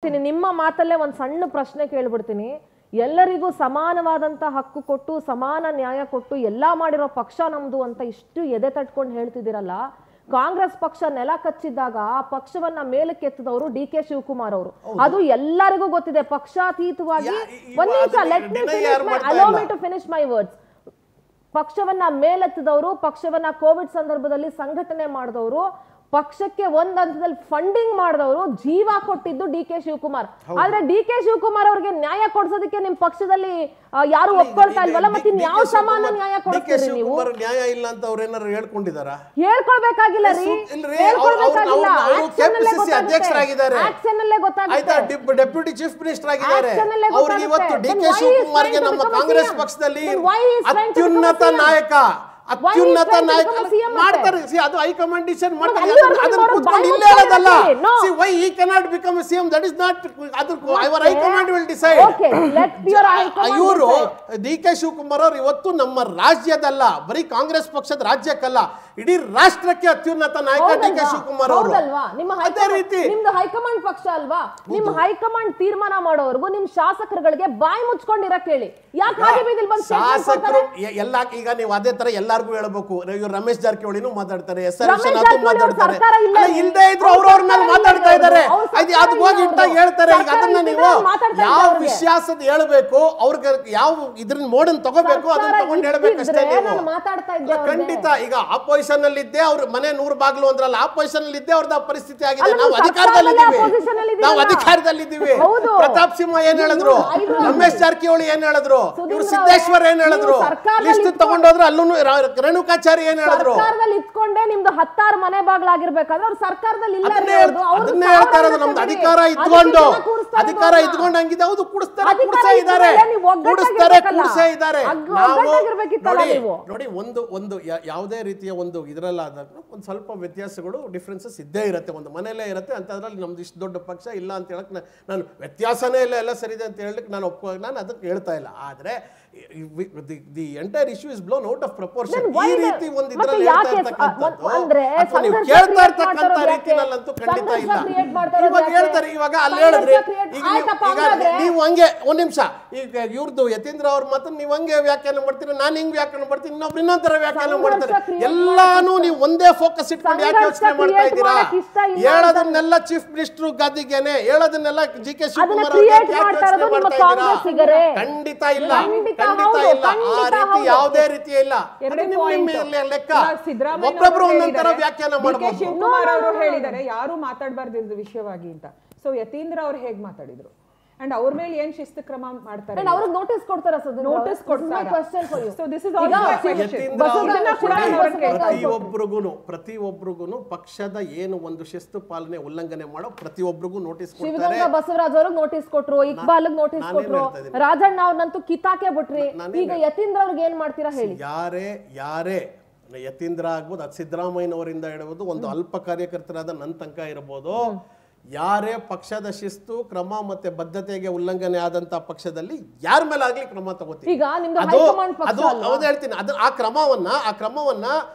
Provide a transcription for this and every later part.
ನಿಮ್ಮ ಮಾತಲ್ಲೇ ಒಂದು ಸಣ್ಣ ಪ್ರಶ್ನೆ ಕೇಳ್ಬಿಡ್ತೀನಿ. ಎಲ್ಲರಿಗೂ ಸಮಾನವಾದಂತ ಹಕ್ಕು ಕೊಟ್ಟು ಸಮಾನ ನ್ಯಾಯ ಕೊಟ್ಟು ಎಲ್ಲಾ ಮಾಡಿರೋ ಪಕ್ಷ ನಮ್ದು ಅಂತ ಇಷ್ಟು ಎದೆ ತಟ್ಕೊಂಡು ಹೇಳ್ತಿದ್ದೀರಲ್ಲ, ಕಾಂಗ್ರೆಸ್ ಪಕ್ಷ ನೆಲ ಕಚ್ಚಿದಾಗ ಆ ಪಕ್ಷವನ್ನ ಮೇಲಕ್ಕೆ ಎತ್ತಿದವರು ಡಿ.ಕೆ. ಶಿವಕುಮಾರ್ ಅವರು. ಅದು ಎಲ್ಲರಿಗೂ ಗೊತ್ತಿದೆ. ಪಕ್ಷಾತೀತವಾಗಿ ಒಂದ್ ನಿಮಿಷ, let me finish, allow me to finish my words. ಪಕ್ಷವನ್ನ ಮೇಲೆತ್ತಿದವರು, ಪಕ್ಷವನ್ನ ಕೋವಿಡ್ ಸಂದರ್ಭದಲ್ಲಿ ಸಂಘಟನೆ ಮಾಡಿದವರು, ಪಕ್ಷಕ್ಕೆ ಒಂದ್ ಹಂತದಲ್ಲಿ ಫಂಡಿಂಗ್ ಮಾಡಿದವರು, ಜೀವ ಕೊಟ್ಟಿದ್ದು ಡಿ.ಕೆ. ಶಿವಕುಮಾರ್. ಆದ್ರೆ ಡಿ.ಕೆ. ಶಿವಕುಮಾರ್ ಅವ್ರಿಗೆ ನ್ಯಾಯ ಕೊಡ್ಸೋದಕ್ಕೆ ನಿಮ್ ಪಕ್ಷದಲ್ಲಿ ಯಾರು ಒಪ್ಕೊಳ್ತಾ ಇಲ್ವಲ್ಲ, ಮತ್ತೆ ಯಾವ ಸಮಾನ ನ್ಯಾಯ ಕೊಡ್ತೀರಿ ನೀವು? ನ್ಯಾಯ ಇಲ್ಲ ಅಂತ ಅವ್ರು ಏನಾದ್ರು ಹೇಳ್ಕೊಂಡಿದಾರ? ಹೇಳ್ಕೊಳ್ಬೇಕಾಗಿಲ್ಲ ರೀ, ಅಧ್ಯಕ್ಷರಾಗಿದ್ದಾರೆ, ಡೆಪ್ಯೂಟಿ ಚೀಫ್ ಮಿನಿಸ್ಟರ್ ಆಗಿದ್ದಾರೆ. ಅವ್ರಿಗೆ ಇವತ್ತು ಡಿ.ಕೆ. ಶಿವಕುಮಾರ್ಗೆ ನಮ್ಮ ಕಾಂಗ್ರೆಸ್ ಪಕ್ಷದಲ್ಲಿ ಅತ್ಯುನ್ನತ ನಾಯಕ ಮಾಡ್ತಾರೆ. ಅದು ಹೈಕಮಾಂಡ್ ಡಿಸಿಷನ್ ಮಾಡ್ತಾರೆ. ಅದನ್ನ ಕೂತ್ಕೊಂಡು ಇಲ್ಲೇ ಹೇಳೋದಲ್ಲ. See why he cannot become a CM, that is not our high-command will decide. ಇವರು ಡಿ.ಕೆ. ಶಿವಕುಮಾರ್ ಅವರು ಇವತ್ತು ನಮ್ಮ ರಾಜ್ಯದಲ್ಲ, ಬರೀ ಕಾಂಗ್ರೆಸ್ ಪಕ್ಷದ ರಾಜ್ಯಕ್ಕಲ್ಲ, ಇಡೀ ರಾಷ್ಟ್ರಕ್ಕೆ ಅತ್ಯುನ್ನತ ನಾಯಕ ಡಿ.ಕೆ. ಶಿವಕುಮಾರ್ ಅವರು. ಅದೇ ರೀತಿ ನಿಮ್ದು ಹೈಕಮಾಂಡ್ ಪಕ್ಷ ಅಲ್ವಾ? ನಿಮ್ ಹೈಕಮಾಂಡ್ ತೀರ್ಮಾನ ಮಾಡೋವರೆಗೂ ನಿಮ್ ಶಾಸಕರುಗಳಿಗೆ ಬಾಯಿ ಮುಚ್ಕೊಂಡಿರಕ್ ಹೇಳಿ. ಯಾಕೆ ಹಾಗೆ ಬೀದಿಲ್ ಬಂದು ಶಾಸಕರು ಎಲ್ಲ ಈಗ ನೀವು ಅದೇ ತರ ಎಲ್ಲಾರ್ಗೂ ಹೇಳಬೇಕು. ಇವರು ರಮೇಶ್ ಜಾರಕಿಹೊಳಿನೂ ಮಾತಾಡ್ತಾರೆ, ಎಸ್.ಆರ್. ವಿಶ್ವನಾಥ್ ಮಾತಾಡ್ತಾರೆ. ಇಲ್ಲದೆ ಇದ್ರು ಅವ್ರವ್ರ ಮೇಲೆ ಮಾತಾಡ್ತಾ ಇದ್ದಾರೆ. ಅದು ಹೋಗಿ ಇಟ್ಟಾಗ ಹೇಳ್ತಾರೆ. ಈಗ ಅದನ್ನ ನೀವು ಯಾವ ವಿಶ್ವಾಸದ ಹೇಳ್ಬೇಕು, ಅವ್ರಿಗೆ ಯಾವ ಇದ್ರ ಮೋಡನ್ ತಗೋಬೇಕು ಅದನ್ನ ತಗೊಂಡು ಹೇಳ್ಬೇಕಷ್ಟೇ ನೀವು. ಖಂಡಿತ ಈಗ ಆಪೋಸಿಷನ್ ಅಲ್ಲಿ ಇದ್ದೆ, ಅವ್ರ ಮನೆ 100 ಬಾಗ್ಲು ಅಂದ್ರಲ್ಲ, ಆಪೋಸಿಷನ್ ಅಲ್ಲಿ ಇದ್ದೆ, ಅವ್ರದ್ದು ಪರಿಸ್ಥಿತಿ ಆಗಿದೆ. ನಾವು ಅಧಿಕಾರದಲ್ಲಿದ್ದೀವಿ. ಪ್ರತಾಪ್ ಸಿಂಹ ಏನ್ ಹೇಳಿದ್ರು, ರಮೇಶ್ ಜಾರಕಿಹೊಳಿ ಏನ್ ಹೇಳಿದ್ರು, ಇವ್ರು ಸಿದ್ದೇಶ್ವರ್ ಏನ್ ಹೇಳಿದ್ರು, ಲಿಸ್ಟ್ ತಗೊಂಡೋದ್ರೆ ಅಲ್ಲೂ ರೇಣುಕಾಚಾರ್ಯ ಏನ್ ಹೇಳಿದ್ರು. ಸರ್ಕಾರದಲ್ಲಿ ಇಟ್ಕೊಂಡೆ ನಿಮ್ದು 10 ಮನೆ ಬಾಗ್ಲಾಗಿರ್ಬೇಕಾದ್ರೆ ಅವ್ರು ಸರ್ಕಾರದಲ್ಲಿ ಇಲ್ಲ. ಅದನ್ನೇ ಹೇಳ್ತಾ ಇರೋದು. ನಮ್ದು ಅಧಿಕಾರ ಇದ್ಕೊಂಡು ಹಂಗಿದೆ. ಹೌದು, ಕೂಡಿಸ್ತಾ ಇದ್ದಾರೆ. ನೋಡಿ, ಒಂದು ಯಾವುದೇ ರೀತಿಯ ಒಂದು ಇದರಲ್ಲಾದ ಒಂದು ಸ್ವಲ್ಪ ವ್ಯತ್ಯಾಸಗಳು, ಡಿಫ್ರೆನ್ಸಸ್ ಇದ್ದೇ ಇರುತ್ತೆ, ಒಂದು ಮನೆಯಲ್ಲೇ ಇರುತ್ತೆ. ಅಂತದ್ರಲ್ಲಿ ನಮ್ದು ಇಷ್ಟು ದೊಡ್ಡ ಪಕ್ಷ ಇಲ್ಲ ಅಂತ ಹೇಳಕ್ ನಾನು ವ್ಯತ್ಯಾಸನೇ ಇಲ್ಲ, ಎಲ್ಲ ಸರಿ ಇದೆ ಅಂತ ಹೇಳಕ್ ನಾನು ಅದಕ್ಕೆ ಹೇಳ್ತಾ ಇಲ್ಲ. ಆದ್ರೆ the entire issue is blown out of proportion. ಈ ರೀತಿ ಒಂದು ಇದ್ರಲ್ಲಿ ಹೇಳ್ತಾ ಇರ್ತಕ್ಕಂಥದ್ದು ನೀವು ಕೇಳ್ತಾ ಇರ್ತಕ್ಕಂಥ ರೀತಿಯಲ್ಲಂತೂ ಖಂಡಿತ ಇಲ್ಲ. ಇವಾಗ ಹೇಳ್ತಾರೆ, ಇವಾಗ ಅಲ್ಲಿ ಹೇಳಿದ್ರಿ, ಈಗ ನೀವು ಹಂಗೆ ಒಂದ್ ನಿಮಿಷ, ಈಗ ಇವ್ರದ್ದು ಯತೀಂದ್ರ ಅವ್ರ ಮಾತ್ರ ನೀವು ಹಂಗೆ ವ್ಯಾಖ್ಯಾನ ಮಾಡ್ತೀರಿ, ನಾನು ಹಿಂಗ್ ವ್ಯಾಖ್ಯಾನ ಮಾಡ್ತೀನಿ, ಇನ್ನೊಬ್ರು ಇನ್ನೊಂದರ ವ್ಯಾಖ್ಯಾನ ಮಾಡ್ತಾರೆ. ಎಲ್ಲಾನು ನೀವು ಒಂದೇ ಫೋಕಸ್ ಇಟ್ಕೊಂಡು ಯಾಕೆ ಯೋಚನೆ ಮಾಡ್ತಾ ಇದ್ದೀರಾ? ಹೇಳೋದನ್ನೆಲ್ಲ ಚೀಫ್ ಮಿನಿಸ್ಟರ್ ಗದ್ದಿಗೆನೆ, ಹೇಳೋದನ್ನೆಲ್ಲ ಡಿ.ಕೆ. ಶಿವಕುಮಾರ್ ಅವ್ರಿಗೆ ಯಾಕೆ ಯೋಚನೆ ಮಾಡ್ತಾ ಇದ್ದೀರಾ? ಖಂಡಿತ ಇಲ್ಲ, ಖಂಡಿತ ಇಲ್ಲ. ಆ ರೀತಿ ಯಾವುದೇ ರೀತಿ ಇಲ್ಲ. ಲೆಕ್ಕ ಒಬ್ಬೊಬ್ರು ಒಂದೊಂದರ ವ್ಯಾಖ್ಯಾನ ಮಾಡಬಹುದು. ಶಿವಕುಮಾರ್ ಅವರು ಹೇಳಿದ್ದಾರೆ ಯಾರು ಮಾತಾಡಬಾರ್ದು ವಿಷಯವಾಗಿ ಅಂತ. ಸೊ ಯತೀಂದ್ರ ಅವ್ರು ಹೇಗ್ ಮಾತಾಡಿದ್ರು ಅಂಡ್ ಅವ್ರ ಮೇಲೆ ಏನ್ ಶಿಸ್ತು ಕ್ರಮ ಮಾಡ್ತಾರೆ? ಅವ್ರಿಗೆ ನೋಟಿಸ್ ಕೊಡ್ತಾರ? ನೋಟಿಸ್ ಪ್ರತಿಯೊಬ್ಬರಿಗೂ ಪಕ್ಷದ ಏನು ಒಂದು ಶಿಸ್ತು ಪಾಲನೆ ಉಲ್ಲಂಘನೆ ಮಾಡೋ ಪ್ರತಿಯೊಬ್ಬರಿಗೂ ನೋಟಿಸ್ ಕೊಡ್ತಾರೆ. ಬಸವರಾಜ್ ಅವ್ರಿಗೆ ನೋಟಿಸ್ ಕೊಟ್ರು, ಇಕ್ಬಾಲ್ ನೋಟಿಸ್ ಕೊಟ್ರು, ರಾಜಣ್ಣ ಅವ್ರನ್ನಂತೂ ಕಿತಾಕೆ ಬಿಟ್ರಿ. ಈಗ ಯತೀಂದ್ರ ಅವ್ರಿಗೆ ಏನ್ ಮಾಡ್ತೀರಾ ಹೇಳಿ? ಯಾರೇ ಯತೀಂದ್ರ ಆಗ್ಬೋದು, ಅದು ಸಿದ್ದರಾಮಯ್ಯನವರಿಂದ ಇಡಬಹುದು, ಒಂದು ಅಲ್ಪ ಕಾರ್ಯಕರ್ತರಾದ ನನ್ನ ತನಕ ಇರಬಹುದು, ಯಾರೇ ಪಕ್ಷದ ಶಿಸ್ತು ಕ್ರಮ ಮತ್ತೆ ಬದ್ಧತೆಗೆ ಉಲ್ಲಂಘನೆ ಆದಂತ ಪಕ್ಷದಲ್ಲಿ ಯಾರ ಮೇಲೆ ಆಗ್ಲಿ ಕ್ರಮ ತಗೋತೀವಿ. ಅದು ಹೇಳ್ತೀನಿ. ಆ ಕ್ರಮವನ್ನ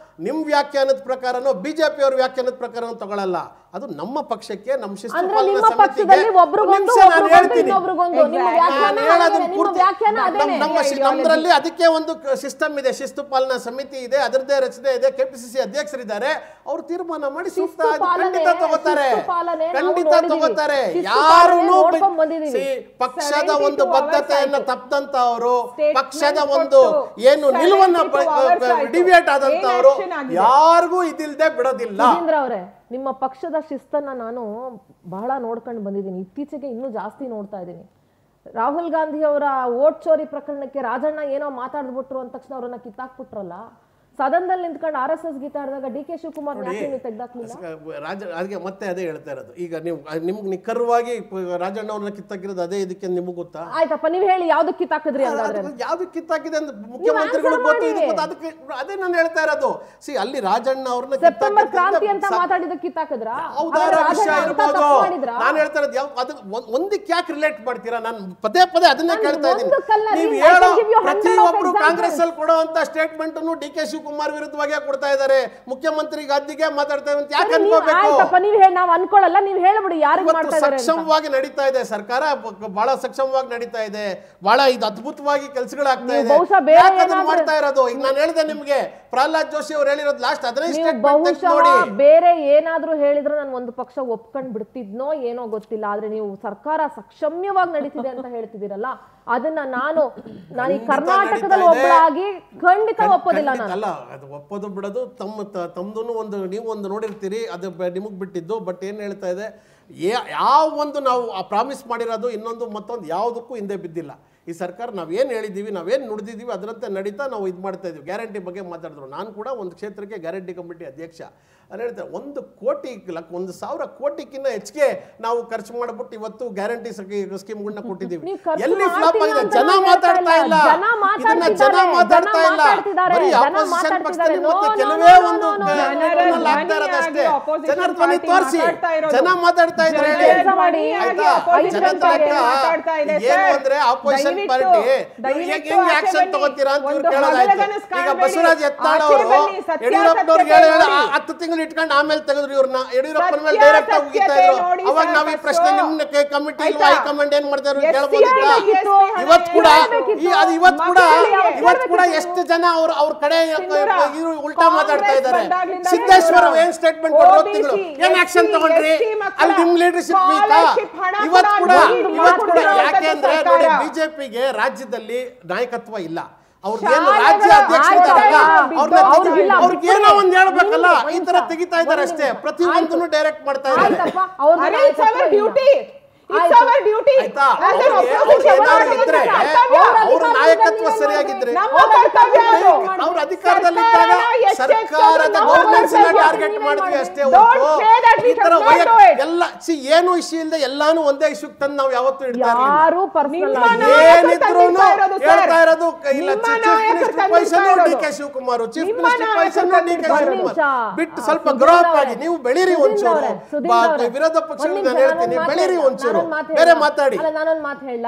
ನಿಮ್ ವ್ಯಾಖ್ಯಾನದ ಪ್ರಕಾರನೋ ಬಿಜೆಪಿ ಅವ್ರ ವ್ಯಾಖ್ಯಾನದ ಪ್ರಕಾರ ತಗೊಳ್ಳಲ್ಲ. ಅದು ನಮ್ಮ ಪಕ್ಷಕ್ಕೆ, ನಮ್ಮ ಶಿಸ್ತು ಪಾಲನಾ ಸಮಿತಿಗೆ. ನಾನು ಹೇಳ್ತೀನಿ, ನಮ್ಮದ್ರಲ್ಲಿ ಅದಕ್ಕೆ ಒಂದು ಸಿಸ್ಟಮ್ ಇದೆ, ಶಿಸ್ತು ಪಾಲನಾ ಸಮಿತಿ ಇದೆ, ಅದರದೇ ರಚನೆ ಇದೆ, ಕೆಪಿಸಿಸಿ ಅಧ್ಯಕ್ಷರಿದ್ದಾರೆ. ಅವ್ರು ತೀರ್ಮಾನ ಮಾಡಿ ಸೂಕ್ತ ಖಂಡಿತ ತಗೋತಾರೆ. ಯಾರು ಪಕ್ಷದ ಒಂದು ಬದ್ಧತೆಯನ್ನ ತಪ್ಪದಂತ ಅವರು, ಪಕ್ಷದ ಒಂದು ಏನು ನಿಲುವನ್ನ ಡಿವಿಯೇಟ್ ಆದಂತ ಅವರು ಯಾರಿಗೂ ಇದಿಲ್ದೆ ಬಿಡೋದಿಲ್ಲ. ನಿಮ್ಮ ಪಕ್ಷದ ಶಿಸ್ತನ್ನ ನಾನು ಬಹಳ ನೋಡ್ಕೊಂಡು ಬಂದಿದ್ದೀನಿ. ಇತ್ತೀಚೆಗೆ ಇನ್ನೂ ಜಾಸ್ತಿ ನೋಡ್ತಾ ಇದ್ದೀನಿ. ರಾಹುಲ್ ಗಾಂಧಿ ಅವರ ವೋಟ್ ಚೋರಿ ಪ್ರಕರಣಕ್ಕೆ ರಾಜಣ್ಣ ಏನೋ ಮಾತಾಡ್ಬಿಟ್ರು ಅಂದ ತಕ್ಷಣ ಅವ್ರನ್ನ ಕಿತ್ತಾಕ್ಬಿಟ್ರಲ್ಲ. ಸದನದಲ್ಲಿ ನಿಂತ್ಕೊಂಡು RSS ಗೀತಾ ಆಡಿದಾಗ ಡಿ.ಕೆ. ಶಿವಕುಮಾರ್ ತೆಗ್ದಾಕ್ಲಿಲ್ಲ. ಅದಕ್ಕೆ ಮತ್ತೆ ಅದೇ ಹೇಳ್ತಾ ಇರೋದು. ಈಗ ನೀವು ನಿಮ್ಗೆ ನಿಖರವಾಗಿ ರಾಜಣ್ಣ ಅವ್ರನ್ನ ಕಿತ್ತಾಕಿರೋದು ಅದೇ ಇದಕ್ಕೆ ನಿಮ್ಗೆ ಗೊತ್ತಾ? ಆಯ್ತಪ್ಪ, ನೀವ್ ಹೇಳಿ ಯಾವ್ದಕ್ ಕಿತ್ತಾಕಿದ್ರಿ? ಯಾವ್ದಕ್ ಕಿತ್ತಾಕಿದೆ ಅಂತ ಮುಖ್ಯಮಂತ್ರಿಗಳು ಗೊತ್ತು, ಅದಕ್ಕೆ ಅದೇ ನಾನು ಹೇಳ್ತಾ ಇರೋದು. ಅಲ್ಲಿ ರಾಜಣ್ಣ ಅವ್ರನ್ನ ಸೆಪ್ಟೆಂಬರ್ ಕ್ರಾಂತಿ ಅಂತ ಮಾತಾಡಿದ ಕಿತ್ತಾಕಿದ್ರ? ವಿಷಯ ಇರ್ಬೋದು. ನಾನು ಹೇಳ್ತಾ ಇರೋದು ಅದು ಒಂದಕ್ಕೆ ಯಾಕೆ ರಿಲೇಟ್ ಮಾಡ್ತೀರಾ? ನಾನು ಪದೇ ಅದನ್ನೇ ಕೇಳ್ತಾ ಇದ್ದೀನಿ. ನೀವು ಹೇಳೋ ಪ್ರತಿಯೊಬ್ರು ಕಾಂಗ್ರೆಸ್ ಅಲ್ಲಿ ಕೊಡೋ ಅಂತ ಸ್ಟೇಟ್ಮೆಂಟ್ ಡಿ.ಕೆ. ಶಿವಕುಮಾರ್ ವಿರುದ್ಧವಾಗೇ ಕೊಡ್ತಾ ಇದ್ದಾರೆ, ಮುಖ್ಯಮಂತ್ರಿ ಗದ್ದಿಗೆ ಮಾತಾಡ್ತಾ ಅಂತ ಯಾಕೆ ಅನ್ಕೋಬೇಕು? ಆಯ್ತಪ್ಪ, ನಾವು ಅನ್ಕೊಳ್ಳಲ್ಲ, ನೀವು ಹೇಳ್ಬಿಡಿ ಯಾರಿಗೆ ಮಾಡ್ತಾ ಇದ್ದಾರೆ. ಸಕ್ಷಮವಾಗಿ ನಡೀತಾ ಇದೆ ಸರ್ಕಾರ, ಬಹಳ ಸಕ್ಷಮವಾಗಿ ನಡೀತಾ ಇದೆ, ಬಹಳ ಇದು ಅದ್ಭುತವಾಗಿ ಕೆಲಸಗಳಾಗ್ತಾ ಇದೆ. ಮಾಡ್ತಾ ಇರೋದು ಈಗ ನಾನು ಹೇಳಿದೆ ನಿಮ್ಗೆ, ಪ್ರಹ್ಲಾದ್ ಜೋಶಿ ಅವ್ರು ಹೇಳಿರೋದು ಲಾಸ್ಟ್ 15 ಬಹುಶಃ ಬೇರೆ ಏನಾದ್ರೂ ಹೇಳಿದ್ರೆ ನಾನು ಒಂದು ಪಕ್ಷ ಒಪ್ಕೊಂಡ್ ಬಿಡ್ತಿದ್ನೋ ಏನೋ ಗೊತ್ತಿಲ್ಲ. ಆದ್ರೆ ನೀವು ಸರ್ಕಾರ ಸಕ್ಷಮ್ಯವಾಗಿ ನಡೀತಿದೆ ಅಂತ ಹೇಳ್ತಿದ್ದೀರಲ್ಲ, ಅದನ್ನ ನಾನು ಈ ಕರ್ನಾಟಕದಲ್ಲಿ ಒಬ್ಬಳಾಗಿ ಖಂಡಿತ ಒಪ್ಪೋದಿಲ್ಲ. ಅಲ್ಲ, ಅದು ಒಪ್ಪೋದು ಬಿಡೋದು ತಮ್ದು ಒಂದು ನೀವು ಒಂದು ನೋಡಿರ್ತೀರಿ, ಅದು ನಿಮಗ್ ಬಿಟ್ಟಿದ್ದು. ಬಟ್ ಏನ್ ಹೇಳ್ತಾ ಇದೆ, ಯಾವ ಒಂದು ನಾವು ಪ್ರಾಮಿಸ್ ಮಾಡಿರೋದು ಇನ್ನೊಂದು ಮತ್ತೊಂದು ಯಾವುದಕ್ಕೂ ಹಿಂದೆ ಬಿದ್ದಿಲ್ಲ. ಈ ಸರ್ಕಾರ ನಾವೇನು ಹೇಳಿದ್ದೀವಿ, ನಾವೇನು ನುಡಿದಿದ್ದೀವಿ ಅದರಂತೆ ನಡೀತಾ ನಾವು ಇದು ಮಾಡ್ತಾ ಇದ್ದೀವಿ. ಗ್ಯಾರಂಟಿ ಬಗ್ಗೆ ಮಾತಾಡಿದ್ರು, ನಾನು ಕೂಡ ಒಂದು ಕ್ಷೇತ್ರಕ್ಕೆ ಗ್ಯಾರಂಟಿ ಕಮಿಟಿ ಅಧ್ಯಕ್ಷ. ಅದು ಹೇಳ್ತಾರೆ 1 ಕೋಟಿ 1,000 ಕೋಟಿಗಿನ್ನ ಹೆಚ್ಚಿಗೆ ನಾವು ಖರ್ಚು ಮಾಡಿಬಿಟ್ಟು ಇವತ್ತು ಗ್ಯಾರಂಟಿ ಸ್ಕೀಮ್ಗಳನ್ನ ಕೊಟ್ಟಿದ್ದೀವಿ. ಎಲ್ಲಿ ಫ್ಲಾಪ್ ಆಗಿದೆ? ಜನ ಮಾತಾಡ್ತಾ ಇಲ್ಲ, ಇದನ್ನ ಜನ ಮಾತಾಡ್ತಾ ಇಲ್ಲ. ಬರೀ ಆಪೋಸಿಷನ್ ಪಕ್ಷದಲ್ಲಿ ಮತ್ತೆ ಕೆಲವೇ ಒಂದು ಆಗ್ತಾ ಇರೋದಷ್ಟೇ. ಜನರ ಧ್ವನಿ ತೋರಿಸಿ, ಜನ ಮಾತಾಡ್ತಾ ಇದ್ರೆ ಹೇಳಿ ಆಯ್ತಾ? ಜನದ ಲೆಕ್ಕ ಏನು ಅಂದ್ರೆ ಆಪೋಸಿಷನ್ ಪಾರ್ಟಿ ಹೆಂಗೆ ಆಕ್ಷನ್ ತಗೋತೀರಾ ಅಂತ ಇವ್ರು ಕೇಳೋದಾಯ್ತು. ಈಗ ಬಸವರಾಜ್ ಯತ್ನಾಳ್ ಅವರು ಯಡಿಯೂರಪ್ಪನವ್ರಿಗೆ 10 ತಿಂಗಳು ಇಟ್ಕೊಂಡು ಆಮೇಲೆ ತೆಗೆದ್ರು ಇವ್ರನ್ನ. ಯಡಿಯೂರಪ್ಪನ ಮೇಲೆ ಡೈರೆಕ್ಟ್ ಆಗಿ ಉಗಿತಾ ಇದ್ರು. ಅವಾಗ ನಾವು ಈ ಪ್ರಶ್ನೆ ನಿಮ್ನ ಕಮಿಟಿ ಹೈಕಮಾಂಡ್ ಏನ್ ಮಾಡ್ತಾರೆ ಕೇಳಬಹುದಿತ್ತು. ಇವತ್ತು ಕೂಡ ಎಷ್ಟು ಜನ ಅವ್ರ ಕಡೆ ಉಲ್ಟಾ ಮಾತಾಡ್ತಾ ಇದ್ದಾರೆ. ಸಿದ್ದೇಶ್ವರ ಏನ್ ಸ್ಟೇಟ್ಮೆಂಟ್ ಕೊಟ್ಟರು, ತಿಂಗಳು ಏನ್ ಆಕ್ಷನ್ ತಗೊಂಡ್ರಿ, ಅಲ್ಲಿ ನಿಮ್ ಲೀಡರ್ಶಿಪ್ ವೀಕಾ? ಇವತ್ತು ಕೂಡ ಯಾಕೆ ಅಂದ್ರೆ ನೋಡಿ, ಬಿಜೆಪಿಗೆ ರಾಜ್ಯದಲ್ಲಿ ನಾಯಕತ್ವ ಇಲ್ಲ. ಅವ್ರಿಗೇನು ರಾಜ್ಯ ಅಧ್ಯಕ್ಷರಿದ್ದಾರಲ್ಲ, ಅವ್ರಿಗೆ ಏನೋ ಒಂದ್ ಹೇಳ್ಬೇಕಲ್ಲ, ಈ ತರ ತೆಗಿತಾ ಇದಾರೆ ಅಷ್ಟೇ. ಪ್ರತಿಯೊಂದನ್ನು ಡೈರೆಕ್ಟ್ ಮಾಡ್ತಾ ಇದ್ದಾರೆ. ಅವ್ರ ನಾಯಕತ್ವ ಸರಿಯಾಗಿದ್ರೆ, ಅವ್ರ ಅಧಿಕಾರದಲ್ಲಿದ್ದಾಗ ಸರ್ಕಾರದ ಗವರ್ನೆನ್ಸ್ ಟಾರ್ಗೆಟ್ ಮಾಡಿದ್ವಿ ಅಷ್ಟೇ ಹೊರತು ಈ ತರ ಎಲ್ಲ ಏನು ಇಶ್ಯೂ ಇಲ್ಲದೆ ಎಲ್ಲಾನು ಒಂದೇ ಇಶ್ಯೂಕ್ ತಂದು ನಾವು ಯಾವತ್ತೂ ಇಡ್ತಾ ಇರಲಿಲ್ಲ. ಏನಿದ್ರು ಹೇಳ್ತಾ ಇರೋದು ಇಲ್ಲ, chief minister position DK. Shivakumar, chief minister position DK. Shivakumar ಬಿಟ್ಟು ಸ್ವಲ್ಪ ಗ್ರೋ ಅಪ್ ಆಗಿ ನೀವು ಬೆಳೀರಿ ಒಂಚೂರು. ವಿರೋಧ ಪಕ್ಷಗಳು ನಾನು ಹೇಳ್ತೀನಿ, ಬೆಳೀರಿ ಒಂಚೂರು, ಬೇರೆ ಮಾತಾಡಿ. ನಾನೊಂದು ಮಾತು ಹೇಳ.